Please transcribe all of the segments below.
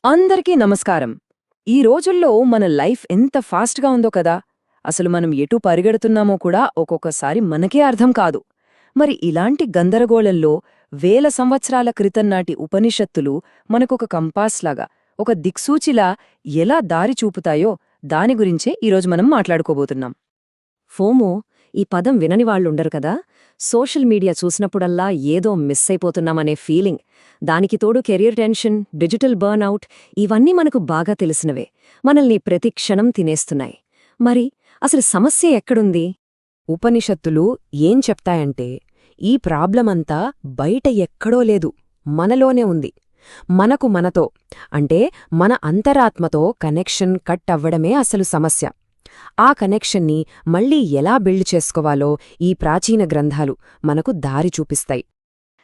అందరికీ నమస్కారం. ఈ రోజుల్లో మన లైఫ్ ఎంత ఫాస్ట్గా ఉందో కదా, అసలు మనం ఎటు పరిగెడుతున్నామో కూడా ఒక్కొక్కసారి మనకే అర్థం కాదు. మరి ఇలాంటి గందరగోళంలో వేల సంవత్సరాల క్రితం నాటి ఉపనిషత్తులు మనకొక కంపాస్లాగా, ఒక దిక్సూచిలా ఎలా దారి చూపుతాయో దాని గురించే ఈరోజు మనం మాట్లాడుకోబోతున్నాం. ఫోమో ఈ పదం వినని వాళ్ళుండరు కదా. సోషల్ మీడియా చూసినప్పుడల్లా ఏదో మిస్ అయిపోతున్నామనే ఫీలింగ్, దానికి తోడు కెరియర్ టెన్షన్, డిజిటల్ బర్న్అవుట్, ఇవన్నీ మనకు బాగా తెలిసినవే. మనల్ని ప్రతి క్షణం తినేస్తున్నాయి. మరి అసలు సమస్య ఎక్కడుంది? ఉపనిషత్తులు ఏం చెప్తాయంటే, ఈ ప్రాబ్లమంతా బయట ఎక్కడో లేదు, మనలోనే ఉంది. మనతో అంటే మన అంతరాత్మతో కనెక్షన్ కట్ అవ్వడమే అసలు సమస్య. ఆ కనెక్షన్ని మళ్లీ ఎలా బిల్డ్ చేసుకోవాలో ఈ ప్రాచీన గ్రంథాలు మనకు దారి చూపిస్తాయి.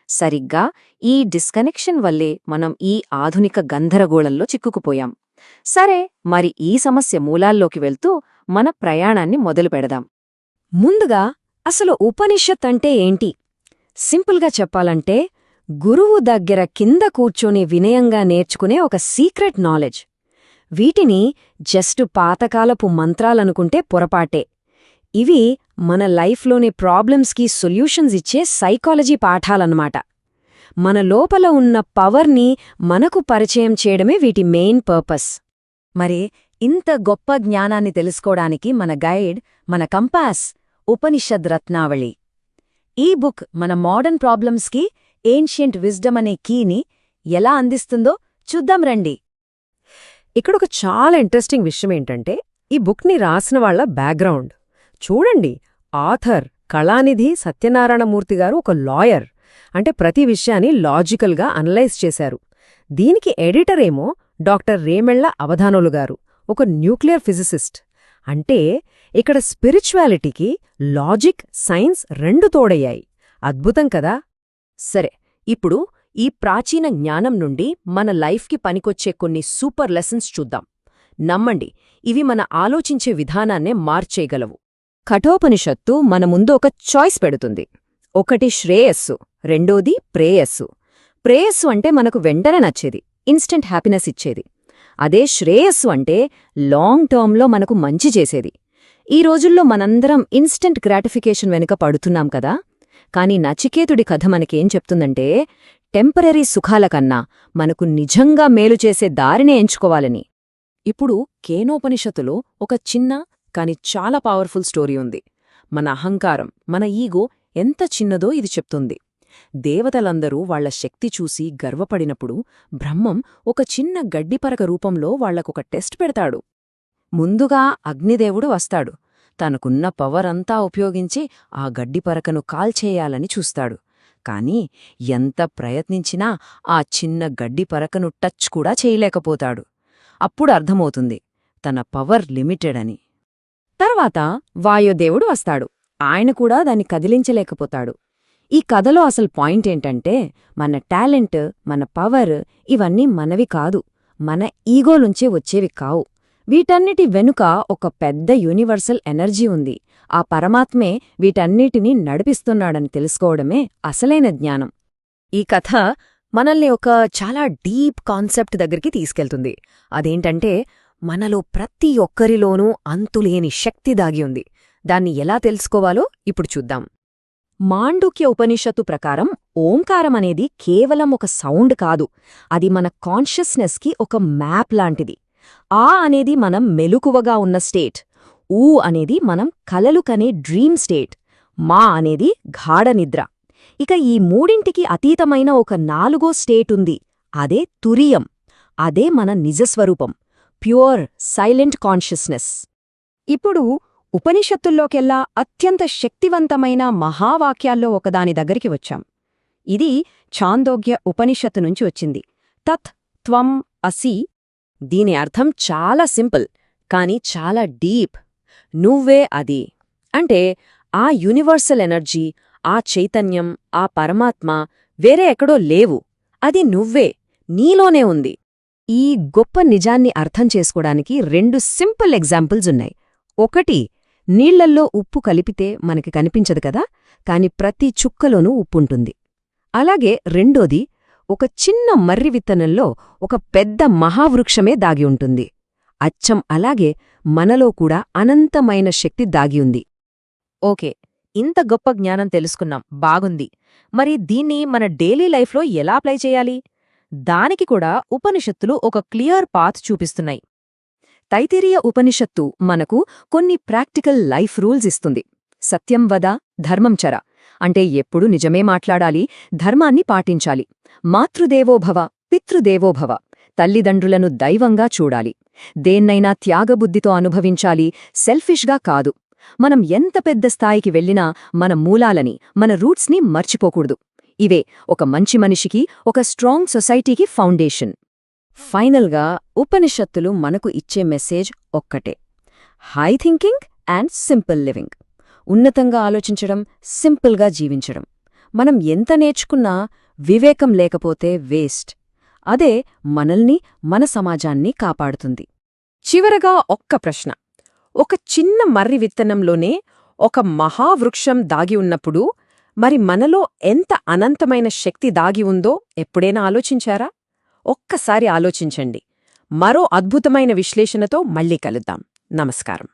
సరిగ్గా ఈ డిస్కనెక్షన్ వల్లే మనం ఈ ఆధునిక గందరగోళంలో చిక్కుకుపోయాం. సరే, మరి ఈ సమస్య మూలాల్లోకి వెళ్తూ మన ప్రయాణాన్ని మొదలుపెడదాం. ముందుగా అసలు ఉపనిషత్ అంటే ఏంటి? సింపుల్గా చెప్పాలంటే, గురువు దగ్గర కింద కూర్చొని వినయంగా నేర్చుకునే ఒక సీక్రెట్ నాలెడ్జ్. వీటిని జస్టు పాతకాలపు మంత్రాలనుకుంటే పొరపాటే. ఇవి మన లైఫ్లోని ప్రాబ్లమ్స్కి సొల్యూషన్స్ ఇచ్చే సైకాలజీ పాఠాలన్నమాట. మన లోపల ఉన్న పవర్ని మనకు పరిచయం చేయడమే వీటి మెయిన్ పర్పస్. మరి ఇంత గొప్ప జ్ఞానాన్ని తెలుసుకోవడానికి మన గైడ్, మన కంపాస్ ఉపనిషద్ రత్నావళి. ఈ బుక్ మన మోడర్న్ ప్రాబ్లమ్స్కి ఏన్షియంట్ విజ్డమ్ అనే కీని ఎలా అందిస్తుందో చూద్దాం రండి. ఇక్కడొక చాలా ఇంట్రెస్టింగ్ విషయం ఏంటంటే, ఈ బుక్ని రాసిన వాళ్ల బ్యాక్గ్రౌండ్ చూడండి. ఆథర్ కళానిధి సత్యనారాయణమూర్తి గారు ఒక లాయర్, అంటే ప్రతి విషయాన్ని లాజికల్గా అనలైజ్ చేశారు. దీనికి ఎడిటర్ ఏమో డాక్టర్ రేమెళ్ల అవధానులు గారు, ఒక న్యూక్లియర్ ఫిజిసిస్ట్. అంటే ఇక్కడ స్పిరిచువాలిటీకి లాజిక్, సైన్స్ రెండు తోడయ్యాయి. అద్భుతం కదా. సరే, ఇప్పుడు ఈ ప్రాచీన జ్ఞానం నుండి మన లైఫ్కి పనికొచ్చే కొన్ని సూపర్ లెసన్స్ చూద్దాం. నమ్మండి, ఇవి మన ఆలోచించే విధానాన్నే మార్చేయగలవు. కఠోపనిషత్తు మన ముందు ఒక చాయిస్ పెడుతుంది. ఒకటి శ్రేయస్సు, రెండోది ప్రేయస్సు. ప్రేయస్సు అంటే మనకు వెంటనే నచ్చేది, ఇన్స్టెంట్ హ్యాపీనెస్ ఇచ్చేది. అదే శ్రేయస్సు అంటే లాంగ్ టర్మ్లో మనకు మంచి చేసేది. ఈ రోజుల్లో మనందరం ఇన్స్టెంట్ గ్రాటిఫికేషన్ వెనుక పడుతున్నాం కదా. కాని నచికేతుడి కథ మనకేం చెప్తుందంటే, టెంపరరీ సుఖాల కన్నా మనకు నిజంగా మేలు చేసే దారినే ఎంచుకోవాలని. ఇప్పుడు కేనోపనిషత్తులో ఒక చిన్న కాని చాలా పవర్ఫుల్ స్టోరీ ఉంది. మన అహంకారం, మన ఈగో ఎంత చిన్నదో ఇది చెప్తుంది. దేవతలందరూ వాళ్ల శక్తి చూసి గర్వపడినప్పుడు బ్రహ్మం ఒక చిన్న గడ్డిపరక రూపంలో వాళ్లకొక టెస్ట్ పెడతాడు. ముందుగా అగ్నిదేవుడు వస్తాడు. తనకున్న పవర్ అంతా ఉపయోగించి ఆ గడ్డిపరకను కాల్చేయాలని చూస్తాడు. కాని ఎంత ప్రయత్నించినా ఆ చిన్న గడ్డిపరకను టచ్ కూడా చేయలేకపోతాడు. అప్పుడు అర్థమవుతుంది తన పవర్ లిమిటెడ్ అని. తర్వాత వాయుదేవుడు వస్తాడు. ఆయన కూడా దాన్ని కదిలించలేకపోతాడు. ఈ కథలో అసలు పాయింట్ ఏంటంటే, మన టాలెంట్, మన పవర్ ఇవన్నీ మనవి కాదు, మన ఈగోలుంచే వచ్చేవి కావు. వీటన్నిటి వెనుక ఒక పెద్ద యూనివర్సల్ ఎనర్జీ ఉంది. ఆ పరమాత్మే వీటన్నిటినీ నడిపిస్తున్నాడని తెలుసుకోవడమే అసలైన జ్ఞానం. ఈ కథ మనల్ని ఒక చాలా డీప్ కాన్సెప్ట్ దగ్గరికి తీసుకెళ్తుంది. అదేంటంటే, మనలో ప్రతి ఒక్కరిలోనూ అంతులేని శక్తి దాగి ఉంది. దాన్ని ఎలా తెలుసుకోవాలో ఇప్పుడు చూద్దాం. మాండుక్య ఉపనిషత్తు ప్రకారం ఓంకారమనేది కేవలం ఒక సౌండ్ కాదు, అది మన కాన్షియస్నెస్కి ఒక మ్యాప్ లాంటిది. ఆ అనేది మనం మెలకువగా ఉన్న స్టేట్, ఊ అనేది మనం కలలు కనే డ్రీమ్ స్టేట్, మా అనేది గాఢ నిద్ర. ఇక ఈ మూడింటికి అతీతమైన ఒక నాలుగో స్టేట్ ఉంది, అదే తురియం. అదే మన నిజస్వరూపం, ప్యూర్ సైలెంట్ కాన్షియస్నెస్. ఇప్పుడు ఉపనిషత్తుల్లోకెల్లా అత్యంత శక్తివంతమైన మహావాక్యాల్లో ఒకదాని దగ్గరికి వచ్చాం. ఇది ఛాందోగ్య ఉపనిషత్తు నుంచి వచ్చింది. తత్ త్వం అసి. దీని అర్థం చాలా సింపుల్, కాని చాలా డీప్. నువ్వే అది. అంటే ఆ యూనివర్సల్ ఎనర్జీ, ఆ చైతన్యం, ఆ పరమాత్మ వేరే ఎక్కడో లేవు, అది నువ్వే, నీలోనే ఉంది. ఈ గొప్ప నిజాన్ని అర్థం చేసుకోవడానికి రెండు సింపుల్ ఎగ్జాంపుల్స్ ఉన్నాయి. ఒకటి, నీళ్లల్లో ఉప్పు కలిపితే మనకి కనిపించదు కదా, కాని ప్రతి చుక్కలోనూ ఉప్పుంటుంది. అలాగే రెండోది, ఒక చిన్న మర్రి విత్తనంలో ఒక పెద్ద మహావృక్షమే దాగి ఉంటుంది. అచ్చం అలాగే మనలో కూడా అనంతమైన శక్తి దాగి ఉంది. ఓకే, ఇంత గొప్ప జ్ఞానం తెలుసుకున్నాం, బాగుంది. మరి దీన్ని మన డైలీ లైఫ్లో ఎలా అప్లై చేయాలి? దానికి కూడా ఉపనిషత్తులు ఒక క్లియర్ పాత్ చూపిస్తున్నాయి. తైతిరీయ ఉపనిషత్తు మనకు కొన్ని ప్రాక్టికల్ లైఫ్ రూల్స్ ఇస్తుంది. సత్యం వద, ధర్మం చర అంటే ఎప్పుడు నిజమే మాట్లాడాలి, ధర్మాన్ని పాటించాలి. మాతృదేవోభవ, పితృదేవోభవ తల్లిదండ్రులను దైవంగా చూడాలి. దేన్నైనా త్యాగబుద్ధితో అనుభవించాలి, సెల్ఫిష్గా కాదు. మనం ఎంత పెద్ద స్థాయికి వెళ్ళినా మన మూలాలని, మన రూట్స్ని మర్చిపోకూడదు. ఇవే ఒక మంచి మనిషికి, ఒక స్ట్రాంగ్ సొసైటీకి ఫౌండేషన్. ఫైనల్గా ఉపనిషత్తులు మనకు ఇచ్చే మెసేజ్ ఒక్కటే: high thinking and simple living. ఉన్నతంగా ఆలోచించడం, సింపుల్గా జీవించడం. మనం ఎంత నేర్చుకున్నా వివేకం లేకపోతే వేస్ట్. అదే మనల్ని, మన సమాజాన్ని కాపాడుతుంది. చివరగా ఒక్క ప్రశ్న: ఒక చిన్న మర్రి విత్తనంలోనే ఒక మహావృక్షం దాగి ఉన్నప్పుడు మరి మనలో ఎంత అనంతమైన శక్తి దాగి ఉందో ఎప్పుడైనా ఆలోచించారా? ఒక్కసారి ఆలోచించండి. మరో అద్భుతమైన విశ్లేషణతో మళ్ళీ కలుద్దాం. నమస్కారం.